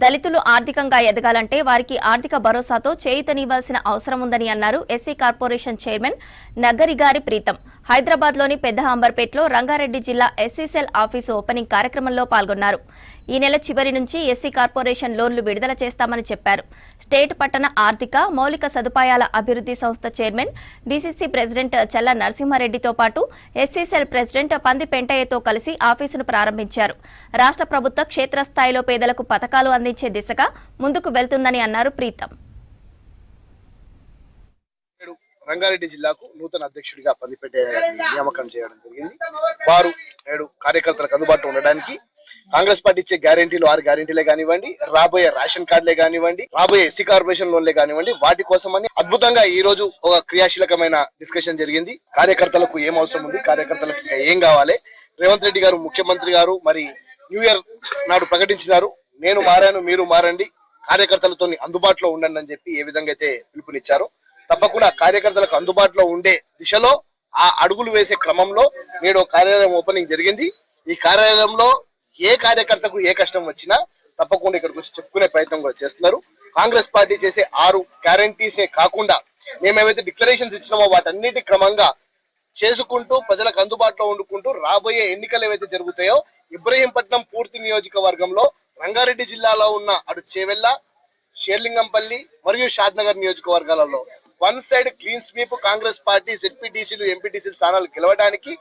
దళితులు ఆర్థికంగా ఎదగాలంటే వారికి ఆర్థిక భరోసాతో చేయూతనివ్వాల్సిన అవసరం ఉందని అన్నారు ఎస్సీ కార్పొరేషన్ చైర్మన్ నగ్గరిగారి ప్రీతం. హైదరాబాద్లోని పెద్ద అంబర్పేటలో రంగారెడ్డి జిల్లా ఎస్సీసెల్ ఆఫీసు ఓపెనింగ్ కార్యక్రమంలో పాల్గొన్నారు. ఈ నెల చివరి నుంచి ఎస్సీ కార్పొరేషన్ లోన్లు విడుదల చేస్తామని చెప్పారు. స్టేట్ పట్టణ ఆర్థిక మౌలిక సదుపాయాల అభివృద్ధి సంస్థ చైర్మన్ డీసీసీ ప్రెసిడెంట్ చల్ల నరసింహారెడ్డితో పాటు ఎస్సీసెల్ ప్రెసిడెంట్ పంది పెంటయ్యతో కలిసి ఆఫీసును ప్రారంభించారు. రాష్ట్ర ప్రభుత్వ క్షేత్రస్థాయిలో పేదలకు పథకాలు అందించే దిశగా ముందుకు వెళ్తుందని అన్నారు ప్రీతం. రంగారెడ్డి జిల్లాకు నూతన అధ్యక్షుడిగా పందిపేట నియామకం చేయడం జరిగింది. వారు నేడు కార్యకర్తలకు అందుబాటులో ఉండడానికి కాంగ్రెస్ పార్టీ ఇచ్చే గ్యారెంటీలు 6 గ్యారెంటీలే కానివ్వండి, రాబోయే రేషన్ కార్డులే కానివ్వండి, రాబోయే ఎస్సీ కార్పొరేషన్ లోన్లే కానివ్వండి, వాటి కోసమని అద్భుతంగా ఈ రోజు ఒక క్రియాశీలకమైన డిస్కషన్ జరిగింది. కార్యకర్తలకు ఏం అవసరం ఉంది, కార్యకర్తలకు ఏం కావాలి, రేవంత్ రెడ్డి గారు ముఖ్యమంత్రి గారు మరి న్యూ ఇయర్ నాడు ప్రకటించినారు, నేను మారాను మీరు మారండి, కార్యకర్తలతో అందుబాటులో ఉండండి అని చెప్పి ఏ విధంగా అయితే పిలుపునిచ్చారో తప్పకుండా కార్యకర్తలకు అందుబాటులో ఉండే దిశలో ఆ అడుగులు వేసే క్రమంలో నేడు కార్యాలయం ఓపెనింగ్ జరిగింది. ఈ కార్యాలయంలో ఏ కార్యకర్తకు ఏ కష్టం వచ్చినా తప్పకుండా ఇక్కడికి వచ్చి చెప్పుకునే ప్రయత్నం కూడా చేస్తున్నారు. కాంగ్రెస్ పార్టీ చేసే 6 గ్యారంటీసే కాకుండా మేమేమైతే డిక్లరేషన్స్ ఇచ్చినామో వాటన్నిటి క్రమంగా చేసుకుంటూ ప్రజలకు అందుబాటులో ఉండుకుంటూ రాబోయే ఎన్నికలు ఏవైతే జరుగుతాయో ఇబ్రహీంపట్నం పూర్తి నియోజకవర్గంలో రంగారెడ్డి జిల్లాలో ఉన్న అటు చేవెళ్ళ, షేర్లింగంపల్లి మరియు షాద్నగర్ నియోజకవర్గాలలో one side clean sweep Congress party జెడ్పీటీసీలు ఎంపీటీసీ స్థానాలు గెలవడానికి